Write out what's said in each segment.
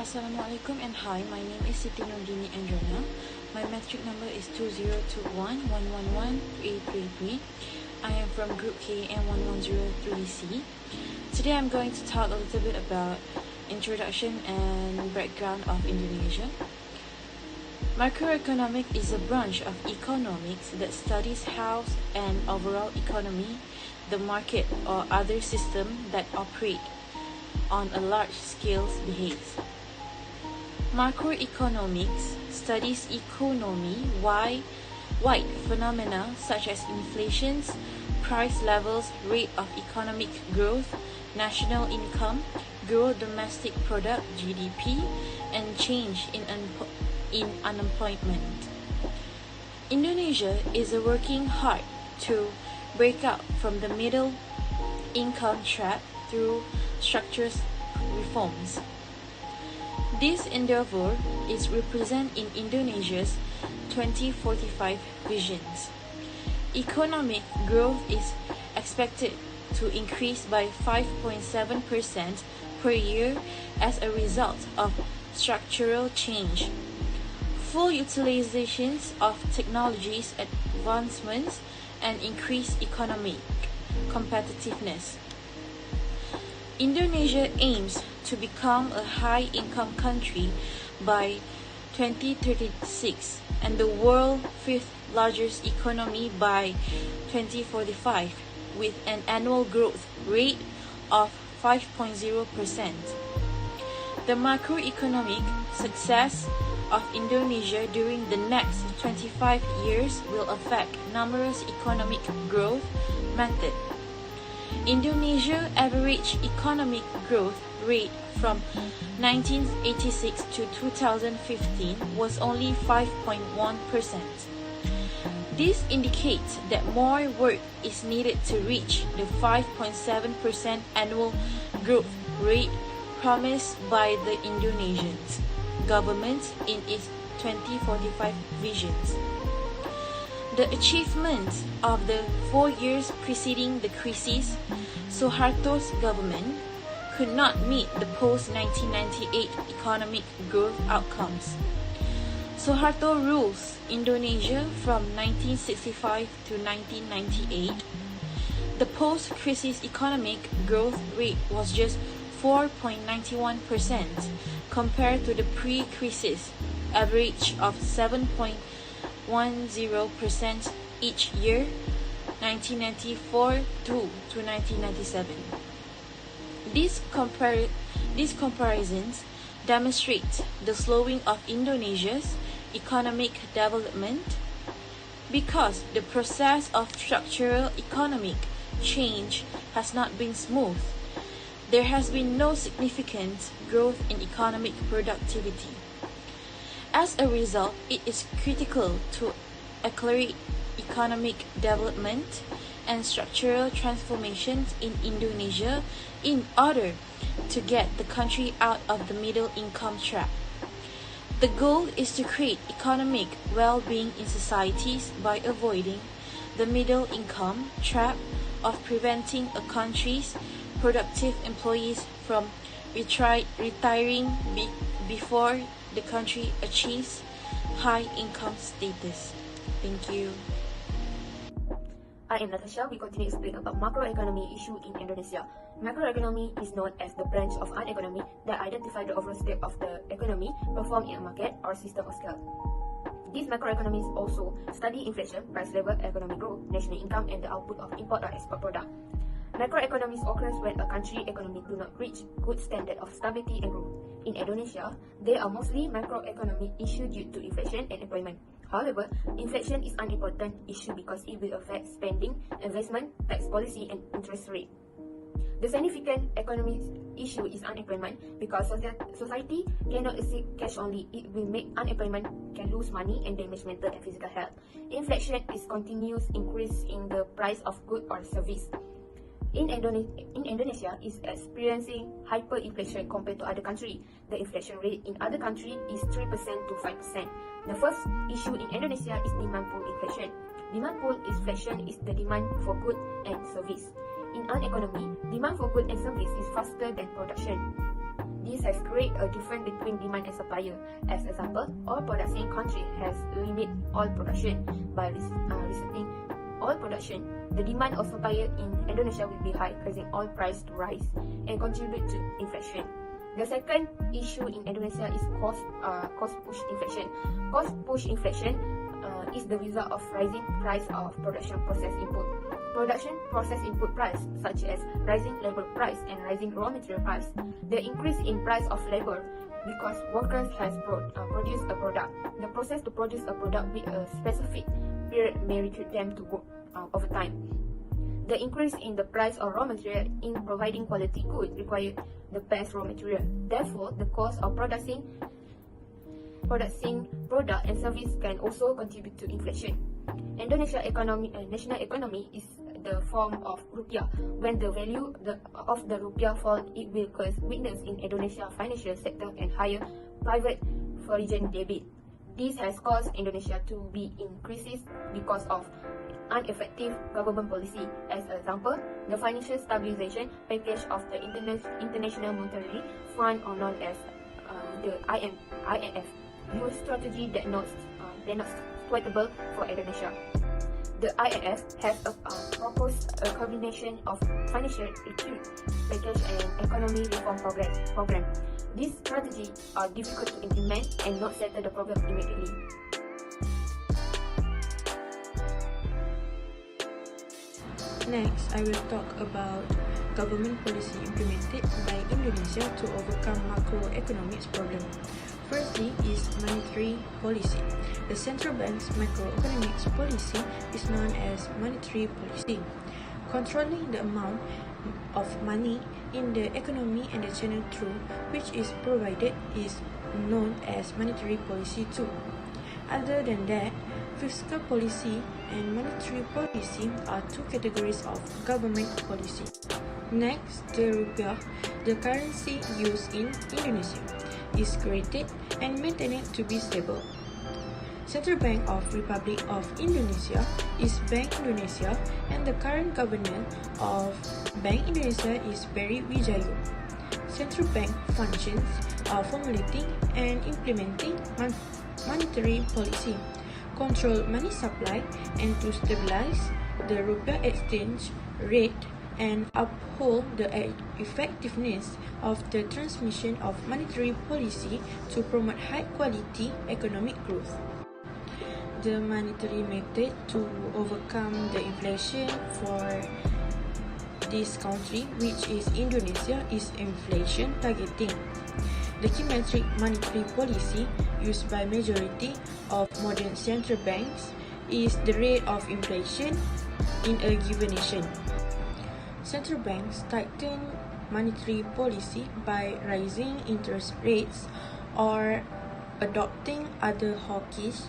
Assalamualaikum and hi, my name is SITI DINI ANDRIANNA. My metric number is 2021111833. I am from group KAM1103C. Today I'm going to talk a little bit about introduction and background of Indonesia. Macroeconomics is a branch of economics that studies how an overall economy, the market or other system that operate on a large scale behaves. Macroeconomics studies economy-wide phenomena such as inflation, price levels, rate of economic growth, national income, gross domestic product (GDP), and change in unemployment. Indonesia is working hard to break out from the middle income trap through structural reforms. This endeavor is represented in Indonesia's 2045 visions. Economic growth is expected to increase by 5.7% per year as a result of structural change, full utilizations of technologies advancements, and increased economic competitiveness. Indonesia aims to become a high-income country by 2036 and the world's fifth largest economy by 2045 with an annual growth rate of 5.0%. The macroeconomic success of Indonesia during the next 25 years will affect numerous economic growth methods. Indonesia average economic growth rate from 1986 to 2015 was only 5.1%. This indicates that more work is needed to reach the 5.7% annual growth rate promised by the Indonesian government in its 2045 visions. The achievements of the 4 years preceding the crisis, Suharto's government could not meet the post-1998 economic growth outcomes. Suharto rules Indonesia from 1965 to 1998. The post-crisis economic growth rate was just 4.91% compared to the pre-crisis average of 7.10% each year, 1994 to 1997. These comparisons demonstrate the slowing of Indonesia's economic development because the process of structural economic change has not been smooth. There has been no significant growth in economic productivity. As a result, it is critical to accelerate economic development and structural transformations in Indonesia in order to get the country out of the middle income trap. The goal is to create economic well-being in societies by avoiding the middle income trap of preventing a country's productive employees from retiring before the country achieves high income status. Thank you. I am Natasha. We continue to explain about macroeconomy issue in Indonesia. Macroeconomy is known as the branch of an economy that identifies the overall state of the economy performed in a market or system of scale. These macroeconomies also study inflation, price level, economic growth, national income, and the output of import or export product. Macroeconomics occurs when a country economy do not reach good standard of stability and growth. In Indonesia, there are mostly macroeconomic issues due to inflation and employment. However, inflation is an important issue because it will affect spending, investment, tax policy, and interest rate. The significant economic issue is unemployment because society cannot accept cash only. It will make unemployment can lose money and damage mental and physical health. Inflation is continuous increase in the price of good or service. In Indonesia is experiencing hyperinflation compared to other countries. The inflation rate in other countries is 3% to 5%. The first issue in Indonesia is demand pull inflation. Demand pull inflation is the demand for good and service. In an economy, demand for good and service is faster than production. This has created a difference between demand and supplier. As example, oil production country has limited oil production. By restricting oil production, the demand of supplier in Indonesia will be high, causing oil price to rise and contribute to inflation. The second issue in Indonesia is cost push inflation. Cost push inflation is the result of rising price of production process input. Production process input price such as rising labor price and rising raw material price. The increase in price of labor because workers has produced a product. The process to produce a product with a specific period may require them to work overtime. The increase in the price of raw material in providing quality goods require the best raw material. Therefore, the cost of producing product and service can also contribute to inflation. Indonesia national economy is the form of rupiah. When the value of the rupiah falls, it will cause weakness in Indonesia financial sector and higher private foreign debit. This has caused Indonesia to be in crisis because of ineffective government policy. As an example, the financial stabilization package of the International Monetary Fund, or known as the IMF, use strategy that not suitable for Indonesia. The IMF has proposed a combination of financial relief package and economy reform program. These strategies are difficult to implement and not settle the problem immediately. Next, I will talk about government policy implemented by Indonesia to overcome macroeconomics problem. Firstly is monetary policy. The central bank's macroeconomics policy is known as monetary policy. Controlling the amount of money in the economy and the channel through which is provided is known as monetary policy too. Other than that, fiscal policy and monetary policy are two categories of government policy. Next, the rupiah, the currency used in Indonesia, is created and maintained to be stable. Central Bank of Republic of Indonesia is Bank Indonesia, and the current governor of Bank Indonesia is Peri Wijayo. Central bank functions are formulating and implementing monetary policy, control money supply, and to stabilize the rupiah exchange rate and uphold the effectiveness of the transmission of monetary policy to promote high-quality economic growth. The monetary method to overcome the inflation for this country, which is Indonesia, is inflation targeting. The key metric monetary policy used by majority of modern central banks is the rate of inflation in a given nation. Central banks tighten monetary policy by raising interest rates or adopting other hawkish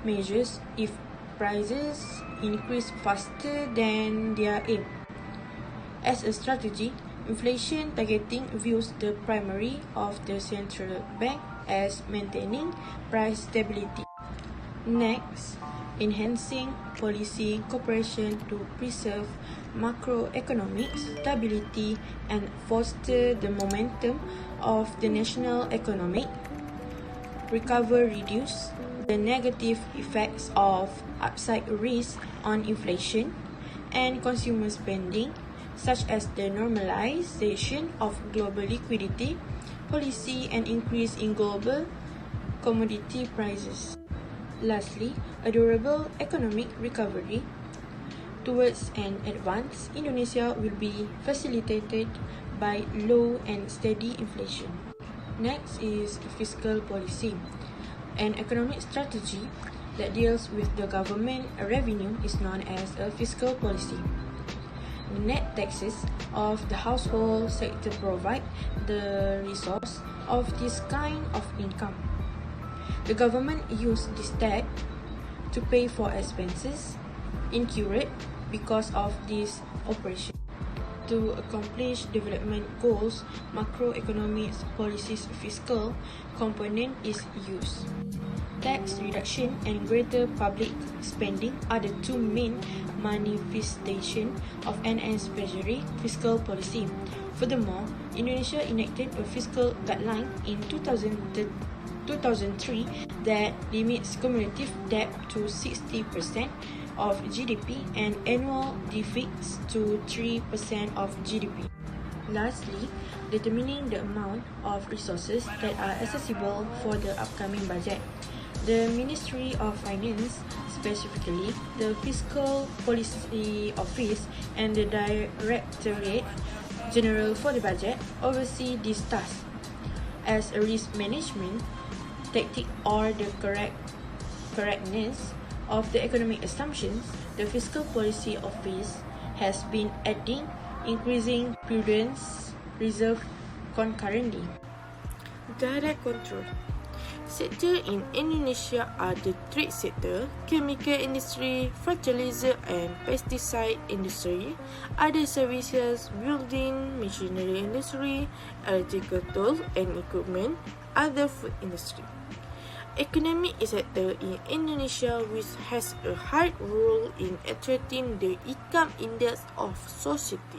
measures if prices increase faster than their aim. As a strategy, inflation targeting views the primary of the central bank as maintaining price stability. Next, enhancing policy cooperation to preserve macroeconomic stability and foster the momentum of the national economic recovery, reduce the negative effects of upside risk on inflation and consumer spending, such as the normalization of global liquidity policy and increase in global commodity prices. Lastly, a durable economic recovery towards an advanced Indonesia will be facilitated by low and steady inflation. Next is fiscal policy. An economic strategy that deals with the government revenue is known as a fiscal policy. The net taxes of the household sector provide the resource of this kind of income. The government uses this tax to pay for expenses incurred because of this operation. To accomplish development goals, macroeconomics policy's fiscal component is used. Tax reduction and greater public spending are the two main manifestations of enhanced treasury fiscal policy. Furthermore, Indonesia enacted a fiscal guideline in 2003 that limits cumulative debt to 60% of GDP and annual deficits to 3% of GDP. Lastly, determining the amount of resources that are accessible for the upcoming budget. The Ministry of Finance, specifically the Fiscal Policy Office and the Directorate General for the Budget, oversee this task. As a risk management tactic or the correctness of the economic assumptions, the Fiscal Policy Office has been adding increasing prudence reserve concurrently. Direct control. Sectors in Indonesia are the trade sector, chemical industry, fertilizer and pesticide industry, other services, building, machinery industry, electrical tools and equipment, other food industry. Economic sector in Indonesia which has a high role in attracting the income index of society.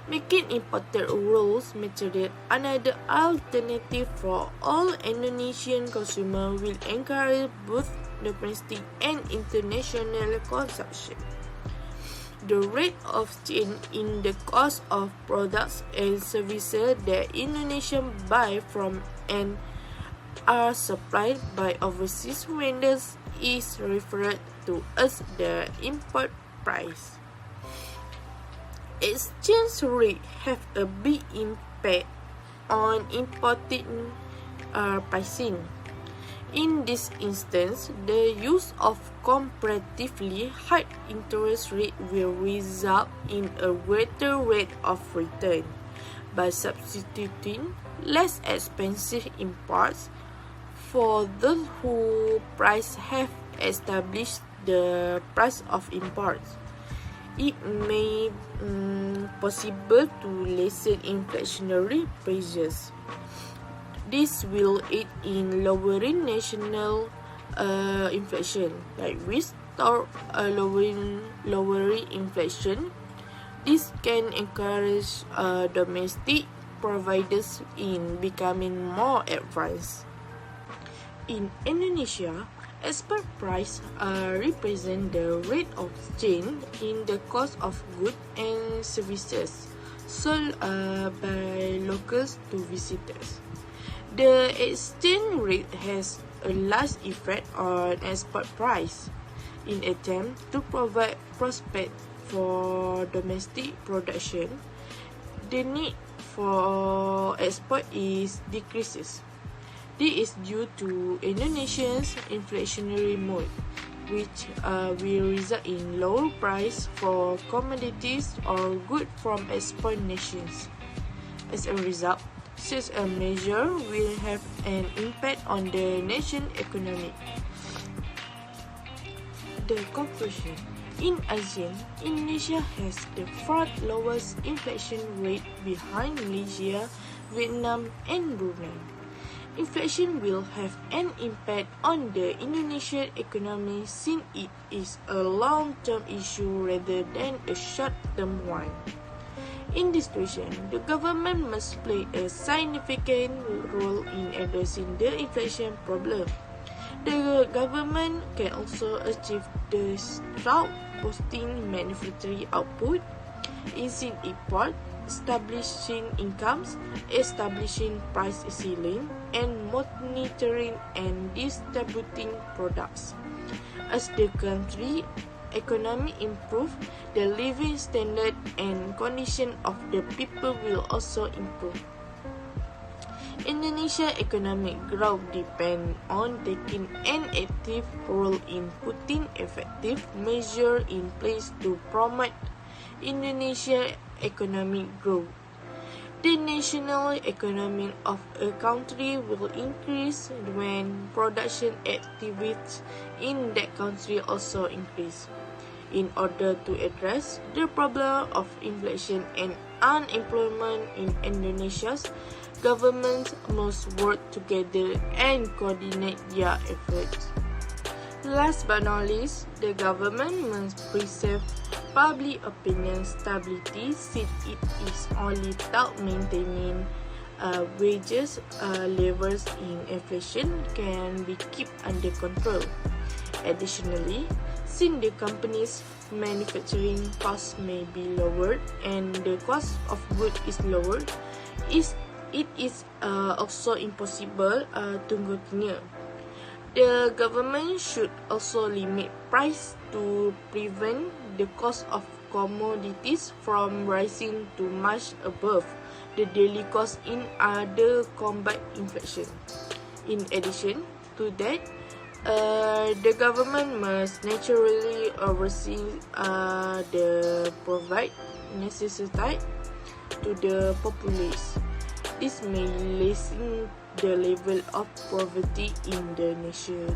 Making imported raw material another alternative for all Indonesian consumers will encourage both domestic and international consumption. The rate of change in the cost of products and services that Indonesians buy from and are supplied by overseas vendors is referred to as the import price. Exchange rates have a big impact on imported pricing. In this instance, the use of comparatively high interest rate will result in a greater rate of return. By substituting less expensive imports for those who price have established the price of imports, it may possible to lessen inflationary pressures. This will aid in lowering national inflation. Like without lowering inflation, this can encourage domestic providers in becoming more advanced. In Indonesia, export price represent the rate of change in the cost of goods and services sold by locals to visitors. The exchange rate has a large effect on export price. In attempt to provide prospect for domestic production, the need for export is decreases. This is due to Indonesia's inflationary mode, which will result in lower price for commodities or goods from export nations. As a result, such a measure will have an impact on the nation's economy. The conclusion. In ASEAN, Indonesia has the fourth lowest inflation rate behind Malaysia, Vietnam, and Brunei. Inflation will have an impact on the Indonesian economy since it is a long-term issue rather than a short-term one. In this situation, the government must play a significant role in addressing the inflation problem. The government can also achieve this through boosting manufacturing output, easing import, establishing incomes, establishing price ceiling, and monitoring and distributing products. As the country economy improve, the living standard and condition of the people will also improve. Indonesia's economic growth depends on taking an active role in putting effective measures in place to promote Indonesia's economic growth. The national economy of a country will increase when production activities in that country also increase. In order to address the problem of inflation and unemployment in Indonesia, governments must work together and coordinate their efforts. Last but not least, the government must preserve public opinion stability since it is only through maintaining wages levels in inflation can be kept under control. Additionally, since the company's manufacturing cost may be lowered and the cost of goods is lower, it is also impossible to continue. The government should also limit price to prevent the cost of commodities from rising too much above the daily cost in order to combat inflation. In addition to that, the government must naturally oversee the provide necessity to the populace. This may lessen the level of poverty in the nation.